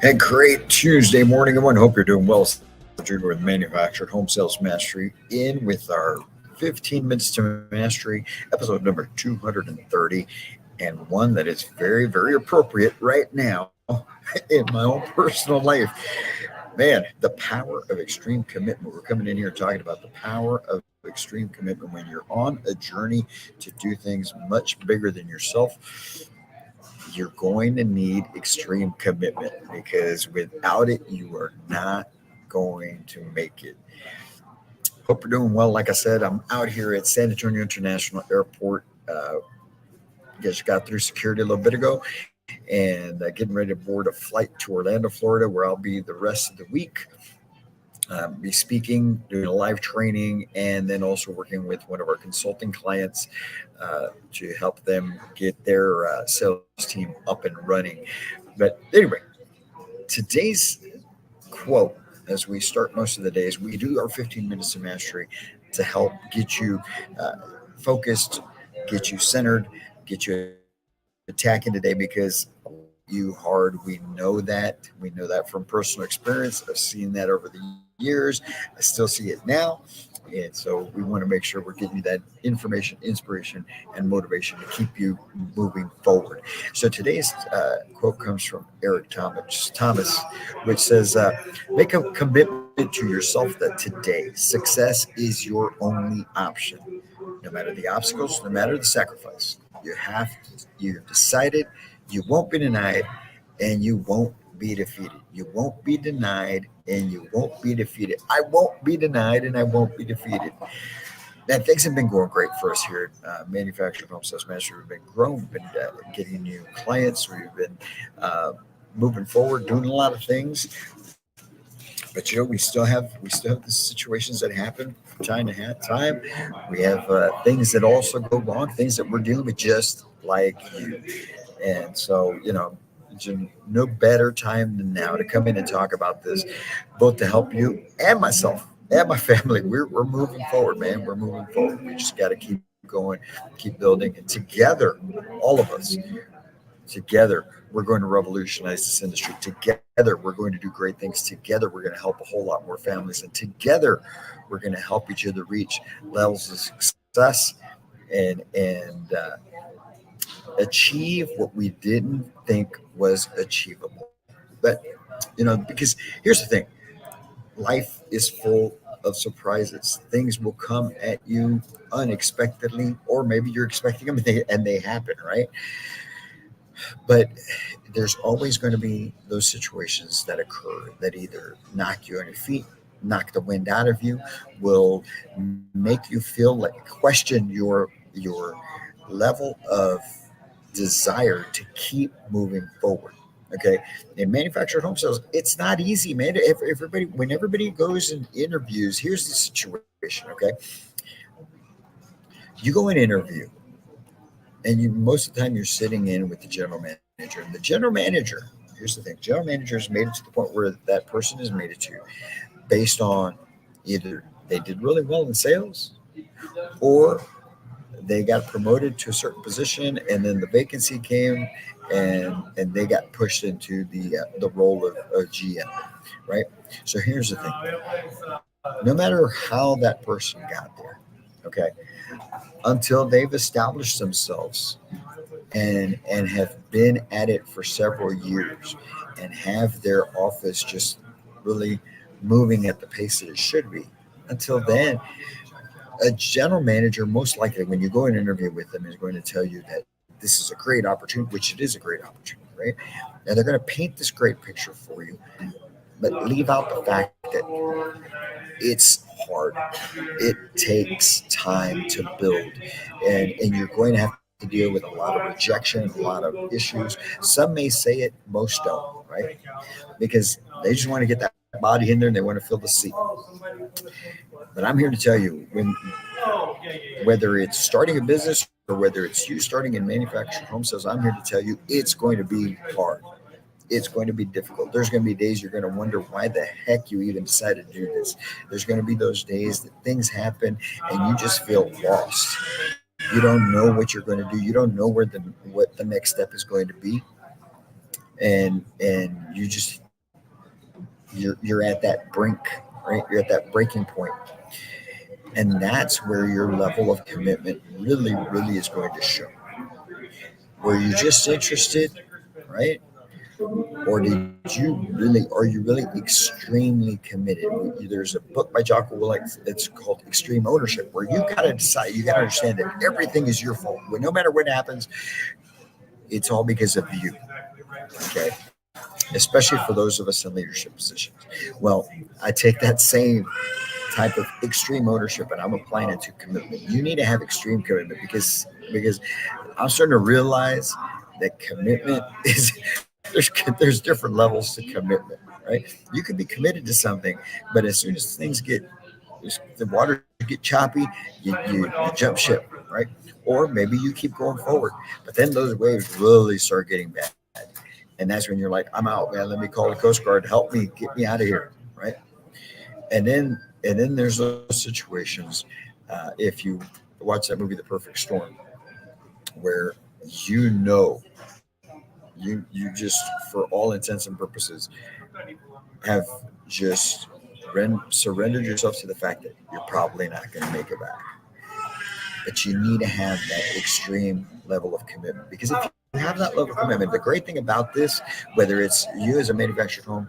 Hey, great Tuesday morning, everyone. Hope you're doing well. Junior with Manufactured Home Sales Mastery in with our 15 Minutes to Mastery, episode number 230, and one that is very, very appropriate right now in my own personal life. Man, the power of extreme commitment. We're coming in here talking about the power of extreme commitment when you're on a journey to do things much bigger than yourself. You're going to need extreme commitment because without it, you are not going to make it. Hope you're doing well. Like I said, I'm out here at San Antonio International Airport. Just got through security a little bit ago and getting ready to board a flight to Orlando, Florida, where I'll be the rest of the week. Be speaking, doing a live training, and then also working with one of our consulting clients to help them get their sales team up and running. But anyway, today's quote, as we start most of the days, we do our 15 minutes of mastery to help get you focused, get you centered, get you attacking today because you hard. We know that. We know that from personal experience. I've seen that over the years. I still see it now. And so we want to make sure we're getting you that information, inspiration, and motivation to keep you moving forward. So today's quote comes from Eric Thomas, which says, make a commitment to yourself that today success is your only option. No matter the obstacles, no matter the sacrifice, you've decided you won't be denied and you won't be defeated. You won't be denied and you won't be defeated. I won't be denied and I won't be defeated. Man, things have been going great for us here at Manufactured Home Sales Mastery. We've been growing, we've been getting new clients. We've been moving forward, doing a lot of things. But we still have the situations that happen from time to time. We have things that also go wrong, things that we're dealing with just like you. And so, no better time than now to come in and talk about this, both to help you and myself and my family. We're moving forward, man. We're moving forward. We just got to keep going, keep building. And together, all of us, together, we're going to revolutionize this industry. Together, we're going to do great things. Together, we're going to help a whole lot more families. And together, we're going to help each other reach levels of success and achieve what we didn't think was achievable. But, because here's the thing, life is full of surprises. Things will come at you unexpectedly, or maybe you're expecting them and they happen, right? But there's always going to be those situations that occur that either knock you on your feet, knock the wind out of you, will make you feel like question your level of desire to keep moving forward. Okay. In manufactured home sales, it's not easy, man. When everybody goes and interviews, here's the situation. Okay. You go and interview, and most of the time you're sitting in with the general manager. And the general manager, here's the thing, general manager has made it to the point where that person has made it to based on either they did really well in sales or they got promoted to a certain position and then the vacancy came and they got pushed into the role of GM, right? So here's the thing. No matter how that person got there, okay, until they've established themselves and have been at it for several years and have their office just really moving at the pace that it should be, until then, a general manager, most likely, when you go and interview with them, is going to tell you that this is a great opportunity, which it is a great opportunity, right? And they're going to paint this great picture for you, but leave out the fact that it's hard. It takes time to build, and you're going to have to deal with a lot of rejection, a lot of issues. Some may say it, most don't, right? Because they just want to get that body in there and they want to fill the seat. But I'm here to tell you, whether it's starting a business or whether it's you starting in manufactured home sales, I'm here to tell you it's going to be hard. It's going to be difficult. There's going to be days you're going to wonder why the heck you even decided to do this. There's going to be those days that things happen and you just feel lost. You don't know what you're going to do. You don't know what the next step is going to be, and you're at that brink, right? You're at that breaking point, and that's where your level of commitment really is going to show. Were you just interested, right? Or are you really extremely committed? There's a book by Jocko Willink, it's called Extreme Ownership, where you got to decide, you got to understand that everything is your fault. No matter what happens, it's all because of you. Okay. Especially for those of us in leadership positions. Well, I take that same type of extreme ownership and I'm applying it to commitment. You need to have extreme commitment because I'm starting to realize that commitment is there's different levels to commitment, right? You can be committed to something, but as soon as things get the water get choppy, you jump ship, right? Or maybe you keep going forward, but then those waves really start getting bad, and that's when you're like, I'm out, man. Let me call the Coast Guard to help me get me out of here, right? And then there's those situations. If you watch that movie, The Perfect Storm, where you know you just for all intents and purposes have just surrendered yourself to the fact that you're probably not going to make it back. But you need to have that extreme level of commitment, because if you have that level of commitment, the great thing about this, whether it's you as a manufactured home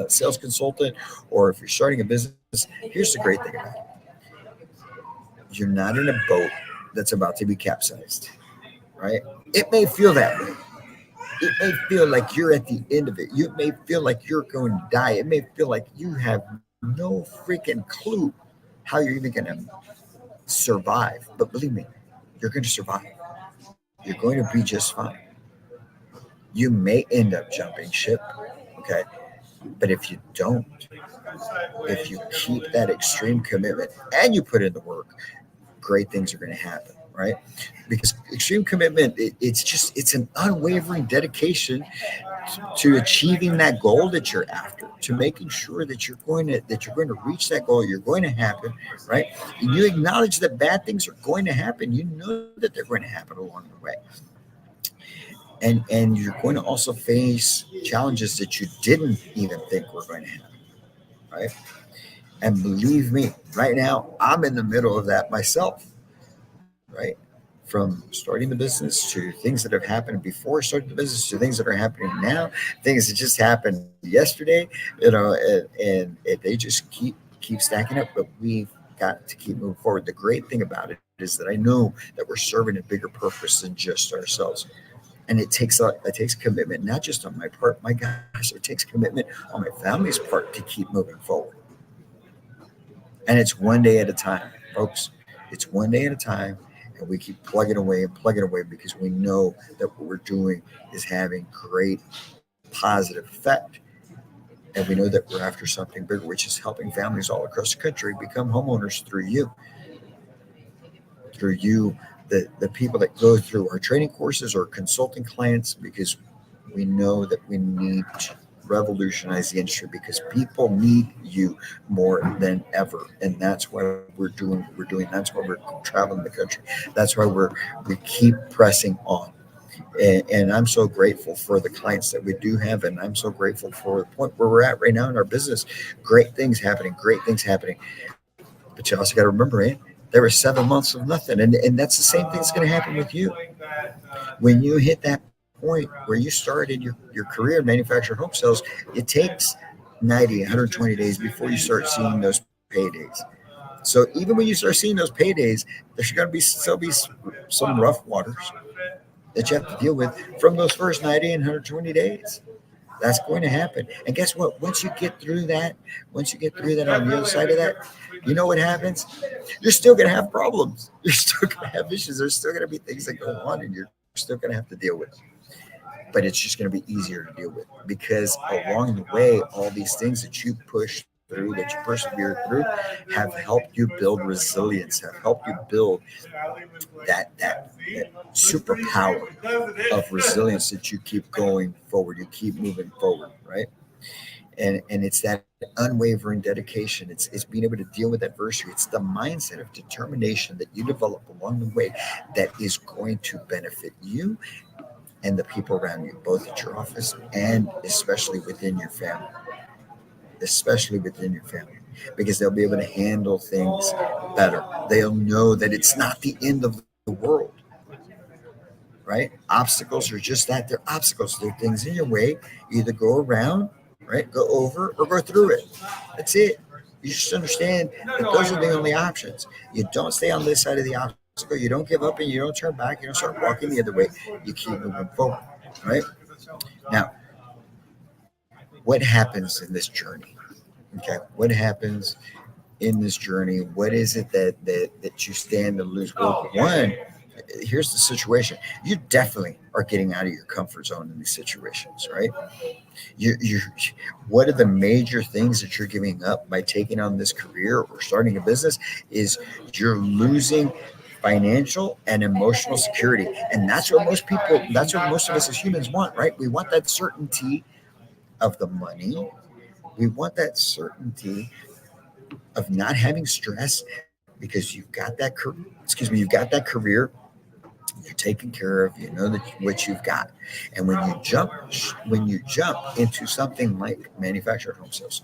sales consultant or if you're starting a business, here's the great thing about it: you're not in a boat that's about to be capsized, right? It may feel that way. It may feel like you're at the end of it. You may feel like you're going to die. It may feel like you have no freaking clue how you're even going to survive. But believe me, you're going to survive. You're going to be just fine. You may end up jumping ship, okay? But if you don't, if you keep that extreme commitment and you put in the work, great things are going to happen, right? Because extreme commitment, it's an unwavering dedication to achieving that goal that you're after, to making sure that you're going to reach that goal. You're going to happen, right? And you acknowledge that bad things are going to happen. You know that they're going to happen along the way, and you're going to also face challenges that you didn't even think were going to happen, right? And believe me, right now I'm in the middle of that myself, right? From starting the business to things that have happened before starting the business to things that are happening now, things that just happened yesterday, and they just keep stacking up. But we've got to keep moving forward. The great thing about it is that I know that we're serving a bigger purpose than just ourselves. And it takes commitment, not just on my part. My gosh, it takes commitment on my family's part to keep moving forward. And it's one day at a time, folks. It's one day at a time, and we keep plugging away because we know that what we're doing is having great positive effect. And we know that we're after something bigger, which is helping families all across the country become homeowners through you, the people that go through our training courses or consulting clients, because we know that we need to revolutionize the industry because people need you more than ever. And that's why we're doing. That's why we're traveling the country. That's why we keep pressing on. And I'm so grateful for the clients that we do have, and I'm so grateful for the point where we're at right now in our business. Great things happening. But you also got to remember, man, there were 7 months of nothing. And that's the same thing that's going to happen with you. When you hit that point where you started your career in manufactured home sales, it takes 90, 120 days before you start seeing those paydays. So even when you start seeing those paydays, there's going to still be some rough waters that you have to deal with from those first 90 and 120 days. That's going to happen. And guess what? Once you get through that on the other side of that, you know what happens? You're still going to have problems. You're still going to have issues. There's still going to be things that go on, and you're still going to have to deal with. But it's just going to be easier to deal with because along the way, all these things that you push through, that you persevere through, have helped you build resilience, have helped you build that superpower of resilience that you keep going forward, you keep moving forward, right? And it's that unwavering dedication. It's being able to deal with adversity. It's the mindset of determination that you develop along the way that is going to benefit you and the people around you, both at your office and especially within your family, because they'll be able to handle things better. They'll know that it's not the end of the world, right? Obstacles are just that, they're obstacles. They're things in your way. You either go around, right, go over, or go through it. That's it. You just understand that those are the only options. You don't stay on this side of the obstacle. You don't give up and you don't turn back. You don't start walking the other way. You keep moving forward, right? Now, what happens in this journey? Okay, what happens in this journey? What is it that you stand to lose? Well, one, here's the situation. You definitely are getting out of your comfort zone in these situations, right? You what are the major things that you're giving up by taking on this career or starting a business? Is you're losing financial and emotional security. And that's what most of us as humans want, right? We want that certainty of the money. We want that certainty of not having stress, because you've got that career, you're taken care of, you know that what you've got. And when you jump into something like manufactured home sales,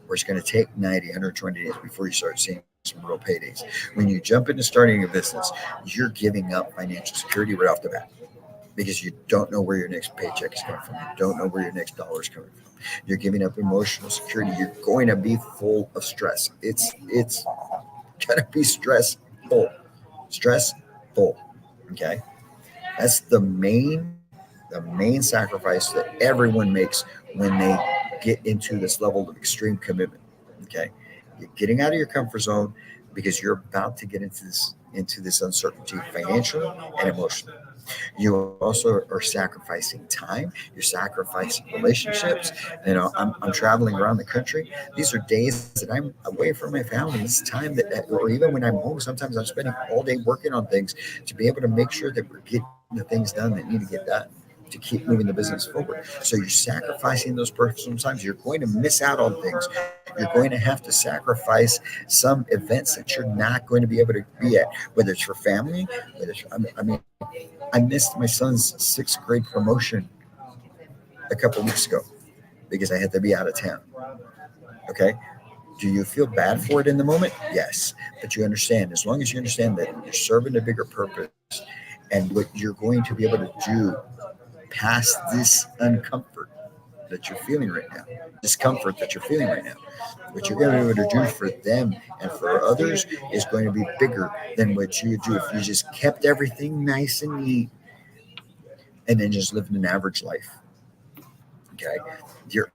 where it's going to take 90, 120 days before you start seeing some real paydays. When you jump into starting a business, you're giving up financial security right off the bat, because you don't know where your next paycheck is coming from. You don't know where your next dollar is coming from. You're giving up emotional security. You're going to be full of stress. It's going to be stressful. Okay, that's the main sacrifice that everyone makes when they get into this level of extreme commitment. Okay, you're getting out of your comfort zone because you're about to get into this uncertainty financially and emotionally. You also are sacrificing time. You're sacrificing relationships. I'm traveling around the country. These are days that I'm away from my family. It's time or even when I'm home, sometimes I'm spending all day working on things to be able to make sure that we're getting the things done that need to get done to keep moving the business forward. So you're sacrificing those personal times. You're going to miss out on things. You're going to have to sacrifice some events that you're not going to be able to be at, whether it's for family, whether it's, I mean, I missed my son's sixth grade promotion a couple of weeks ago because I had to be out of town. Okay. Do you feel bad for it in the moment? Yes. But you understand, as long as you understand that you're serving a bigger purpose and what you're going to be able to do past this uncomfort that you're feeling right now, discomfort that you're feeling right now, what you're going to be able to do for them and for others is going to be bigger than what you do if you just kept everything nice and neat and then just living an average life. Okay. You're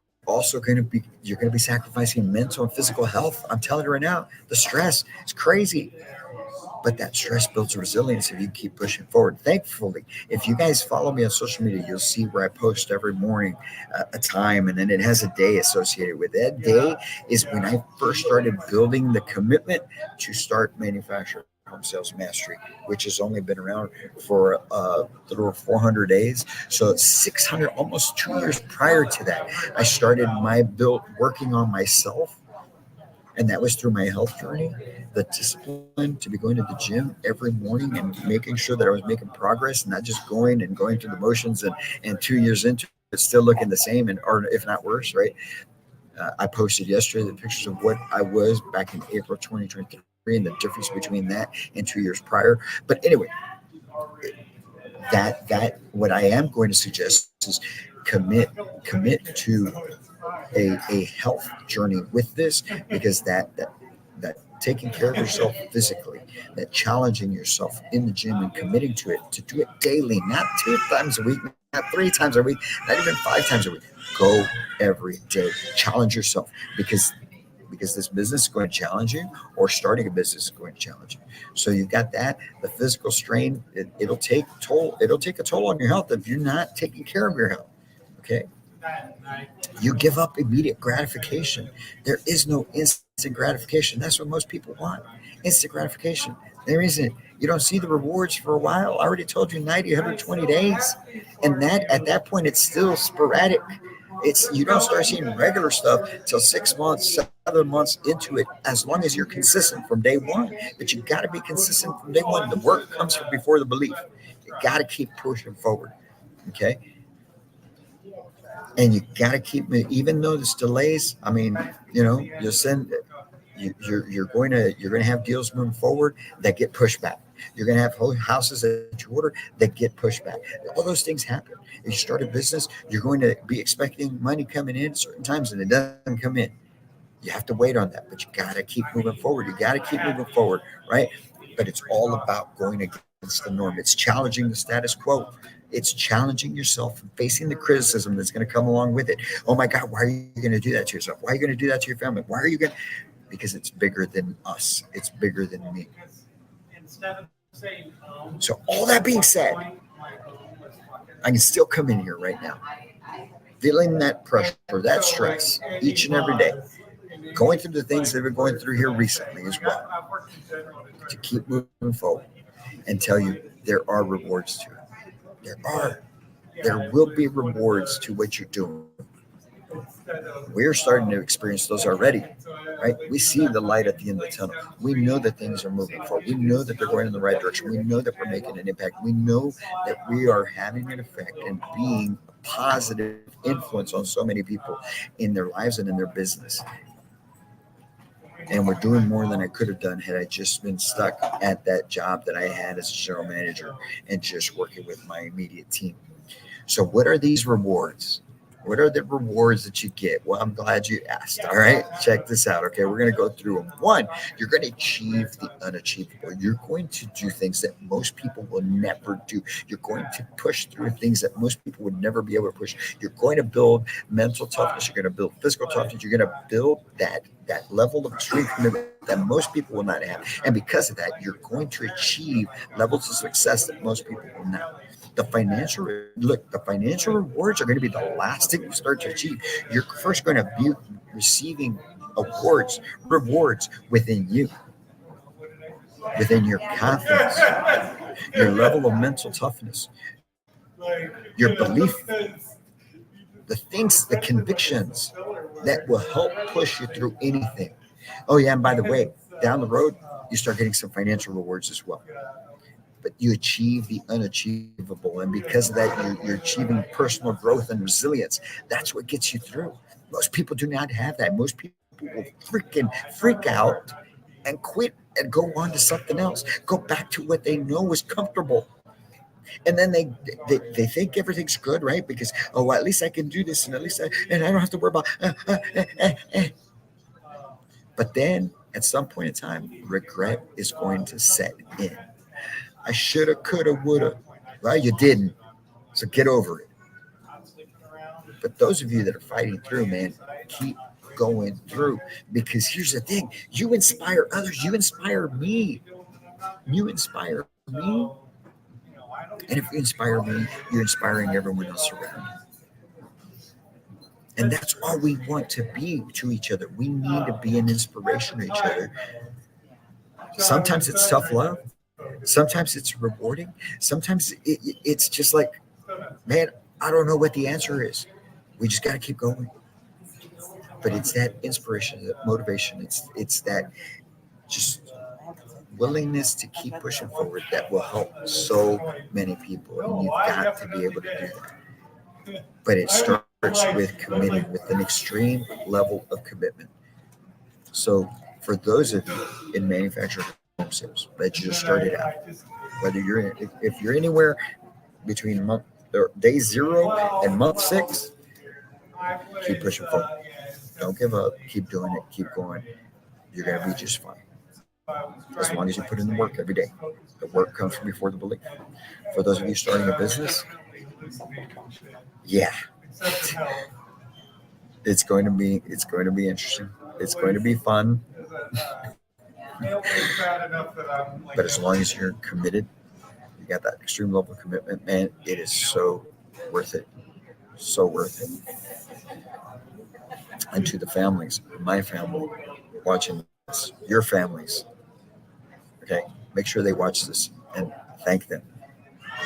going to be sacrificing mental and physical health. I'm telling you right now, the stress is crazy. But that stress builds resilience if you keep pushing forward. Thankfully, if you guys follow me on social media, you'll see where I post every morning a time, and then it has a day associated with it. That day is when I first started building the commitment to start manufacturing home sales mastery, which has only been around for a little over 400 days. So 600, almost 2 years prior to that, I started my build working on myself, and that was through my health journey, the discipline to be going to the gym every morning and making sure that I was making progress, not just going through the motions, and 2 years into it still looking the same, and or if not worse, right? I posted yesterday the pictures of what I was back in April 2023 and the difference between that and 2 years prior. But anyway, that what I am going to suggest is commit to a health journey with this, because that taking care of yourself physically, that challenging yourself in the gym and committing to do it daily, not 2 times a week, not 3 times a week, not even 5 times a week. Go every day. Challenge yourself, because this business is going to challenge you, or starting a business is going to challenge you. So you've got that, the physical strain, it'll take a toll on your health if you're not taking care of your health. Okay. You give up immediate gratification. There is no instant gratification. That's what most people want. Instant gratification. There isn't. You don't see the rewards for a while. I already told you 90, 120 days. And that at that point it's still sporadic. It's you don't start seeing regular stuff till 6 months, 7 months into it, as long as you're consistent from day one. But you gotta be consistent from day one. The work comes from before the belief. You gotta keep pushing forward. Okay. And you got to keep it, even though there's delays. I mean, you'll send you're going to have deals moving forward that get pushed back. You're going to have houses that you order that get pushed back. All those things happen. If you start a business, you're going to be expecting money coming in at certain times, and it doesn't come in. You have to wait on that, but you got to keep moving forward. You got to keep moving forward, right? But it's all about going against the norm. It's challenging the status quo. It's challenging yourself and facing the criticism that's going to come along with it. Oh my God, why are you going to do that to yourself? Why are you going to do that to your family? Why are you going to? Because it's bigger than us. It's bigger than me. So all that being said, I can still come in here right now, feeling that pressure, that stress each and every day, going through the things that we're going through here recently as well, to keep moving forward and tell you there are rewards to it. There will be rewards to what you're doing. We're starting to experience those already, right? We see the light at the end of the tunnel. We know that things are moving forward. We know that they're going in the right direction. We know that we're making an impact. We know that we are having an effect and being a positive influence on so many people in their lives and in their business. And we're doing more than I could have done had I just been stuck at that job that I had as a general manager and just working with my immediate team. So what are these rewards? What are the rewards that you get? Well, I'm glad you asked. All right, check this out. Okay, we're going to go through them. One, you're going to achieve the unachievable. You're going to do things that most people will never do. You're going to push through things that most people would never be able to push. You're going to build mental toughness. You're going to build physical toughness. You're going to build that level of strength that most people will not have. And because of that, you're going to achieve levels of success that most people will not. The financial rewards are going to be the last thing you start to achieve. You're first going to be receiving rewards within you, within your confidence, your level of mental toughness, your belief, the things, the convictions that will help push you through anything. Oh yeah, and by the way, down the road, you start getting some financial rewards as well. But you achieve the unachievable. And because of that, you're achieving personal growth and resilience. That's what gets you through. Most people do not have that. Most people will freaking freak out and quit and go on to something else. Go back to what they know is comfortable. And then they think everything's good, right? Because, oh, well, at least I can do this, and and I don't have to worry about. But then at some point in time, regret is going to set in. I shoulda, coulda, woulda. Well, you didn't. So get over it. But those of you that are fighting through, man, keep going through. Because here's the thing. You inspire others. You inspire me. You inspire me. And if you inspire me, you're inspiring everyone else around you. And that's all we want to be to each other. We need to be an inspiration to each other. Sometimes it's tough love. Sometimes it's rewarding. Sometimes it's just like, man, I don't know what the answer is. We just got to keep going. But it's that inspiration, that motivation. It's that just willingness to keep pushing forward that will help so many people. And you've got to be able to do that. But it starts with committing, with an extreme level of commitment. So for those of you in manufacturing home sales that just started out, whether if you're anywhere between day 0 and month 6, keep pushing forward. Don't give up. Keep doing it. Keep going. You're going to be just fine. As long as you put in the work every day. The work comes from before the belief. For those of you starting a business, yeah, it's going to be interesting. It's going to be fun. But as long as you're committed, you got that extreme level of commitment, man, it is so worth it. So worth it. and to the families, my family watching this, your families. Okay, make sure they watch this and thank them.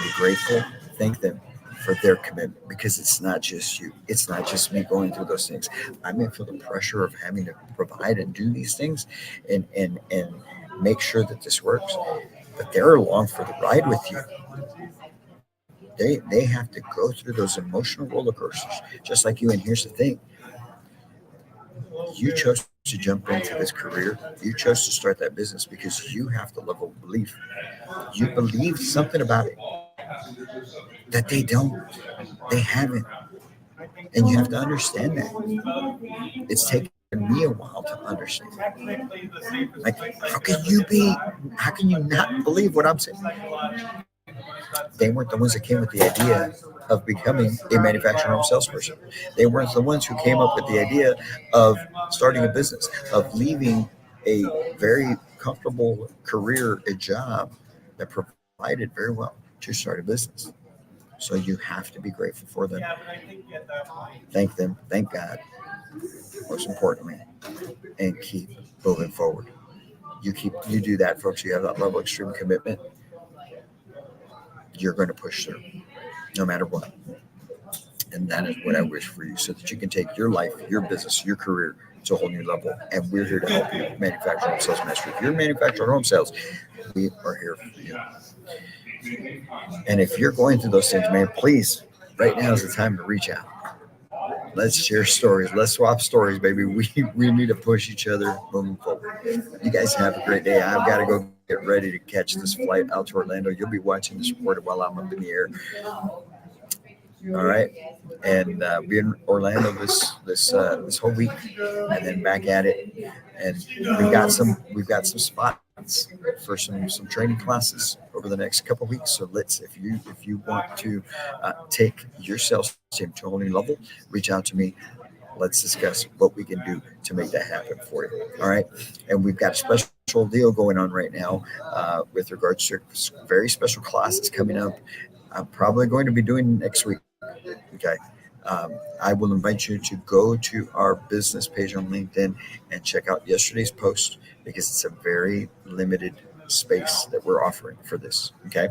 Be grateful. Thank them for their commitment because it's not just you. It's not just me going through those things. I may feel the pressure of having to provide and do these things and make sure that this works. But they're along for the ride with you. They have to go through those emotional roller coasters just like you. And here's the thing: you chose to jump into this career. You chose to start that business because you have the level of belief. You believe something about it that they don't. They haven't. And you have to understand that. It's taken me a while to understand. Like, how can you not believe what I'm saying? They weren't the ones that came with the idea of becoming a manufactured home salesperson. They weren't the ones who came up with the idea of starting a business, of leaving a very comfortable career, a job that provided very well to start a business. So you have to be grateful for them. Thank them. Thank God, most importantly, and keep moving forward. You do that, folks. You have that level of extreme commitment. You're going to push through, no matter what. And that is what I wish for you, so that you can take your life, your business, your career to a whole new level. And we're here to help you manufacture home sales mastery. If you're manufacturing home sales, we are here for you. And if you're going through those things, man, please, right now is the time to reach out. Let's share stories. Let's swap stories, baby. We need to push each other moving forward. You guys have a great day. I've got to go get ready to catch this flight out to Orlando. You'll be watching this recorded while I'm up in the air. All right, and be in Orlando this whole week, and then back at it. And we've got some spots for some training classes over the next couple of weeks. So if you want to take your sales team to a whole new level, reach out to me. Let's discuss what we can do to make that happen for you. All right, and we've got a special deal going on right now with regards to very special classes coming up. I'm probably going to be doing next week. Okay. I will invite you to go to our business page on LinkedIn and check out yesterday's post because it's a very limited space that we're offering for this. Okay.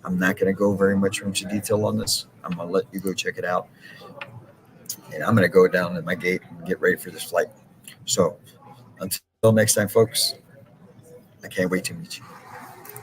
I'm not going to go very much into detail on this. I'm going to let you go check it out. And I'm going to go down at my gate and get ready for this flight. So until next time, folks, I can't wait to meet you.